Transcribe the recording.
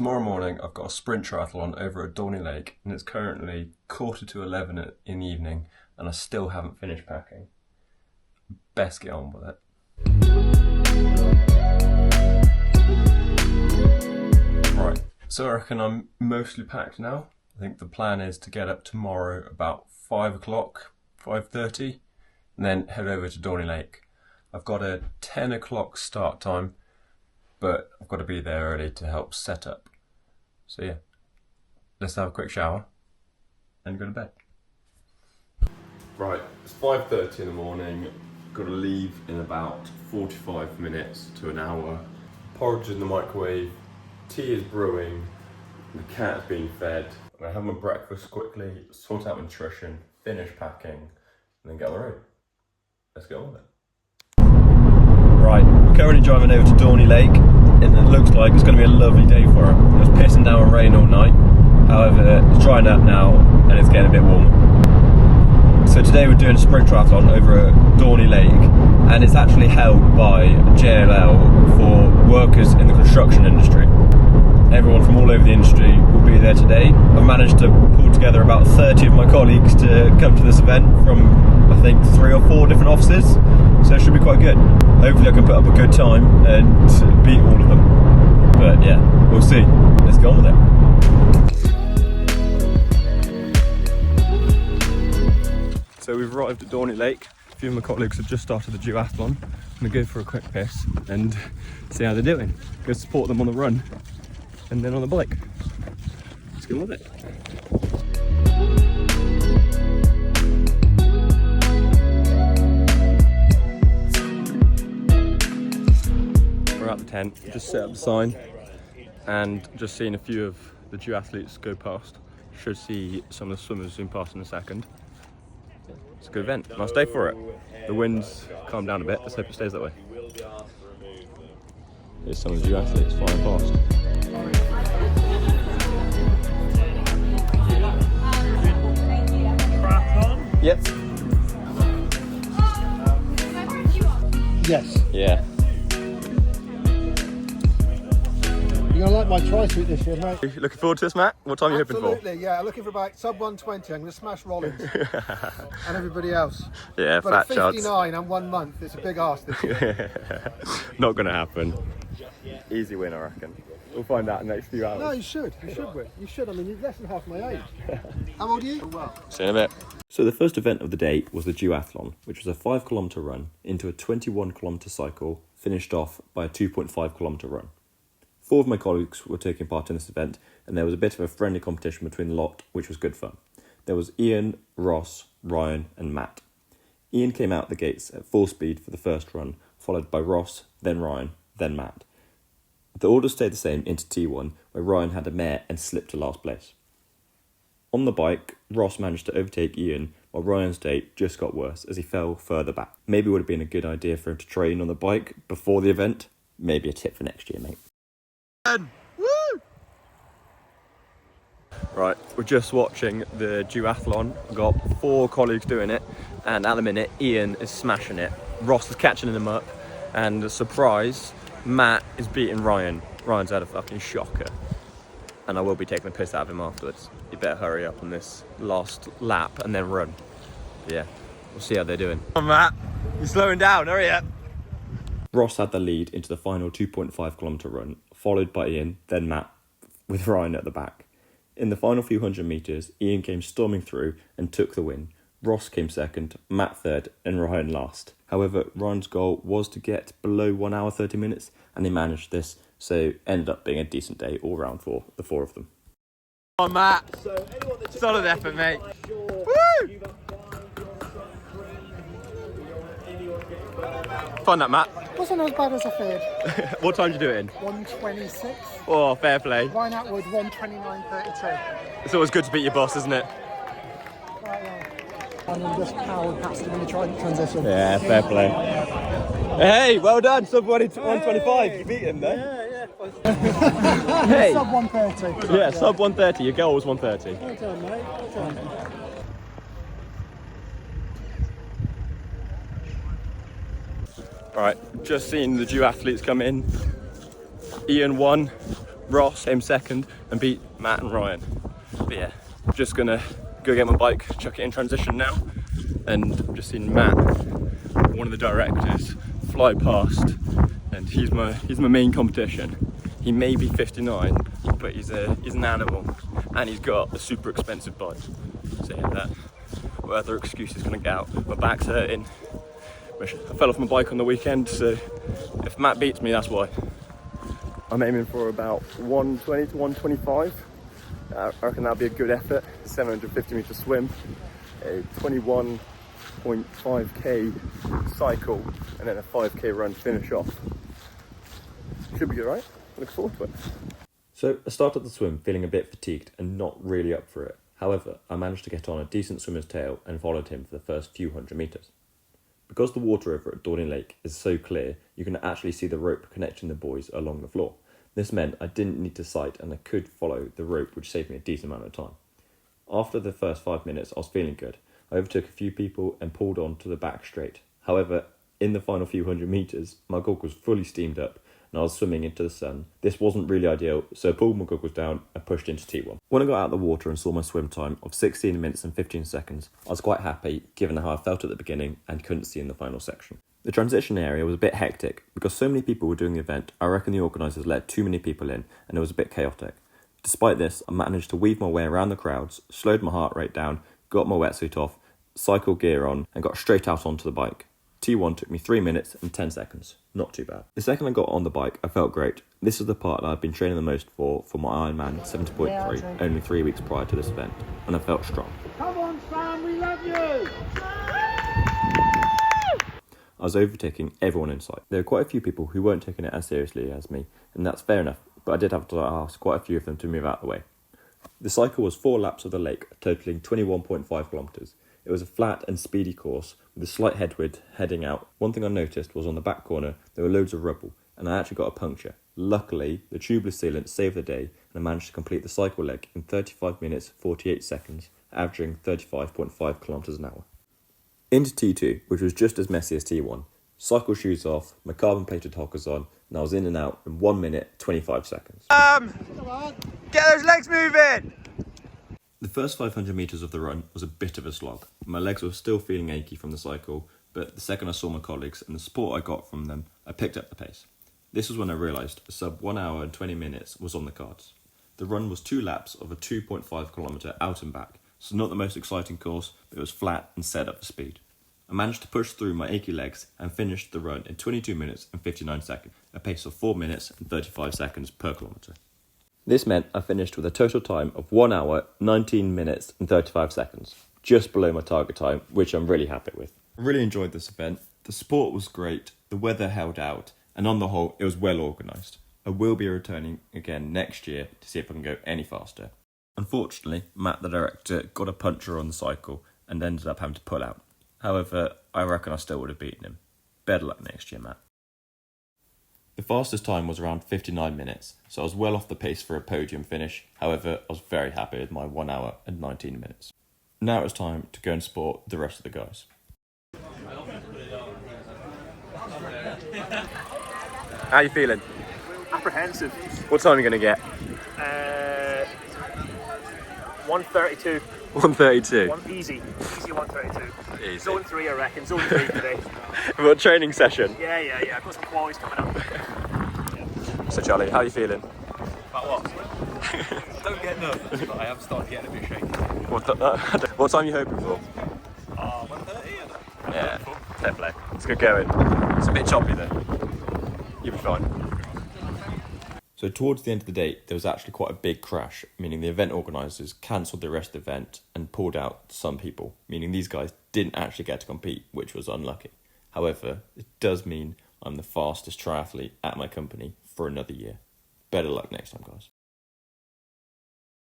tomorrow morning I've got a sprint triathlon over at Dorney Lake and it's currently 11:15 in the evening and I still haven't finished packing. Best get on with it. Right, so I reckon I'm mostly packed now. I think the plan is to get up tomorrow about 5 o'clock, 5:30 and then head over to Dorney Lake. I've got a 10 o'clock start time, but I've got to be there early to help set up. So yeah, let's have a quick shower and go to bed. Right, it's 5:30 in the morning. Got to leave in about 45 minutes to an hour. Porridge in the microwave, tea is brewing, the cat's being fed. I'm gonna have my breakfast quickly, sort out nutrition, finish packing, and then get on the road. Let's get on with it. Right, we're currently driving over to Dorney Lake and it looks like it's going to be a lovely day for it. It was pissing down with rain all night, however it's drying up now and it's getting a bit warmer. So today we're doing a sprint triathlon over at Dorney Lake and it's actually held by JLL for workers in the construction industry. Everyone from all over the industry will be there today. I've managed to pull together about 30 of my colleagues to come to this event from I think 3 or 4 different offices, so it should be quite good. Hopefully I can put up a good time and beat all of them. But yeah, we'll see. Let's go on with it. So we've arrived at Dorney Lake. A few of my colleagues have just started the duathlon. I'm gonna go for a quick piss and see how they're doing. Go support them on the run and then on the bike. Let's get on with it. We're at the tent, just set up the sign and just seeing a few of the duathletes go past. Should see some of the swimmers zoom past in a second. It's a good event, nice day for it. The wind's calmed down a bit, let's hope it stays that way. Here's some of the duathletes flying past. Triathlon? Yep. Yes. Yeah. You're going to like my tri-suit this year, mate. You looking forward to this, Matt? What time are you hoping for? Absolutely, yeah. Looking for about sub 120. I'm going to smash Rollins and everybody else. Yeah, but fat at charts. 59 and 1 month, it's a big ask this year. Not going to happen. Easy win, I reckon. We'll find out in the next few hours. No, you should. You should win. You should. I mean, you're less than half my age. How old are you? Well. See you in a bit. So the first event of the day was the duathlon, which was a 5-kilometre run into a 21-kilometre cycle, finished off by a 2.5-kilometre run. 4 of my colleagues were taking part in this event, and there was a bit of a friendly competition between the lot, which was good fun. There was Ian, Ross, Ryan and Matt. Ian came out the gates at full speed for the first run, followed by Ross, then Ryan, then Matt. The order stayed the same into T1, where Ryan had a mare and slipped to last place. On the bike, Ross managed to overtake Ian, while Ryan's day just got worse as he fell further back. Maybe it would have been a good idea for him to train on the bike before the event. Maybe a tip for next year, mate. Woo! Right, we're just watching the duathlon. We've got 4 colleagues doing it, and at the minute, Ian is smashing it. Ross is catching him up, and a surprise, Matt is beating Ryan. Ryan's had a fucking shocker, and I will be taking the piss out of him afterwards. You better hurry up on this last lap and then run. But yeah, we'll see how they're doing. Come on, Matt, you're slowing down, hurry up. Ross had the lead into the final 2.5-kilometre run, followed by Ian, then Matt, with Ryan at the back. In the final few hundred metres, Ian came storming through and took the win. Ross came second, Matt third, and Ryan last. However, Ryan's goal was to get below 1 hour 30 minutes, and he managed this, so ended up being a decent day all round for the 4 of them. Come on, Matt. Solid effort, mate. Woo! Fun that, Matt. Wasn't as bad as I feared. What time did you do it in? 126. Oh, fair play. Ryan Atwood, 129.32. It's always good to beat your boss, isn't it? Right, yeah. And then just powered past him in the transition. Yeah, fair play. Hey, well done, sub 125. You beat him then. Yeah. Hey. Sub 130. Yeah, sub 130. Your goal was 130. Well done, mate. Well done. All right, just seen the duathletes come in. Ian won, Ross came second and beat Matt and Ryan. But yeah, just gonna go get my bike, chuck it in transition now, and I've just seen Matt, one of the directors, fly past, and he's my main competition. He may be 59, but he's an animal, and he's got a super expensive bike. So yeah, that what other excuse is gonna get out? My back's hurting. I fell off my bike on the weekend, so if Matt beats me, that's why. I'm aiming for about 120 to 125. I reckon that'll be a good effort. 750 metre swim, a 21.5k cycle, and then a 5k run finish off. Should be alright. Look forward to it. So I started the swim feeling a bit fatigued and not really up for it. However, I managed to get on a decent swimmer's tail and followed him for the first few hundred metres. Because the water over at Dorney Lake is so clear, you can actually see the rope connecting the buoys along the floor. This meant I didn't need to sight and I could follow the rope, which saved me a decent amount of time. After the first 5 minutes, I was feeling good. I overtook a few people and pulled on to the back straight. However, in the final few hundred metres, my goggles fully steamed up and I was swimming into the sun. This wasn't really ideal, so I pulled my goggles down and pushed into T1. When I got out of the water and saw my swim time of 16 minutes and 15 seconds, I was quite happy given how I felt at the beginning and couldn't see in the final section. The transition area was a bit hectic because so many people were doing the event. I reckon the organisers let too many people in and it was a bit chaotic. Despite this, I managed to weave my way around the crowds, slowed my heart rate down, got my wetsuit off, cycle gear on and got straight out onto the bike. T1 took me 3 minutes and 10 seconds. Not too bad. The second I got on the bike, I felt great. This is the part that I've been training the most for my Ironman 70.3, only 3 weeks prior to this event, and I felt strong. Come on, Sam, we love you! I was overtaking everyone in sight. There were quite a few people who weren't taking it as seriously as me, and that's fair enough, but I did have to ask quite a few of them to move out of the way. The cycle was 4 laps of the lake, totaling 21.5 kilometres. It was a flat and speedy course with a slight headwind heading out. One thing I noticed was on the back corner there were loads of rubble and I actually got a puncture. Luckily, the tubeless sealant saved the day and I managed to complete the cycle leg in 35 minutes 48 seconds, averaging 35.5 kilometres an hour. Into T2, which was just as messy as T1. Cycle shoes off, my carbon plated Hokas on, and I was in and out in 1 minute 25 seconds. Get those legs moving! The first 500 metres of the run was a bit of a slog. My legs were still feeling achy from the cycle, but the second I saw my colleagues and the support I got from them, I picked up the pace. This was when I realised a sub 1 hour and 20 minutes was on the cards. The run was 2 laps of a 2.5 kilometre out and back, so not the most exciting course, but it was flat and set up for speed. I managed to push through my achy legs and finished the run in 22 minutes and 59 seconds, a pace of 4 minutes and 35 seconds per kilometre. This meant I finished with a total time of 1 hour, 19 minutes and 35 seconds, just below my target time, which I'm really happy with. I really enjoyed this event. The support was great, the weather held out, and on the whole, it was well organised. I will be returning again next year to see if I can go any faster. Unfortunately, Matt the director got a puncture on the cycle and ended up having to pull out. However, I reckon I still would have beaten him. Better luck next year, Matt. The fastest time was around 59 minutes, so I was well off the pace for a podium finish. However, I was very happy with my 1 hour and 19 minutes. Now it's time to go and support the rest of the guys. How are you feeling? Apprehensive. What time are you going to get? 132. 1:32. Easy 132. Easy. Zone 3, I reckon. Zone 3 today. What training session? Yeah. I've got some qualities coming up. So Charlie, how are you feeling? About what? I don't get nervous, but I am starting to get a bit shaky. What time are you hoping for? 1:30. Yeah, fair play. It's good going. It's a bit choppy though. You'll be fine. So towards the end of the day, there was actually quite a big crash, meaning the event organisers cancelled the rest of the event and pulled out some people, meaning these guys didn't actually get to compete, which was unlucky. However, it does mean I'm the fastest triathlete at my company for another year. Better luck next time, guys.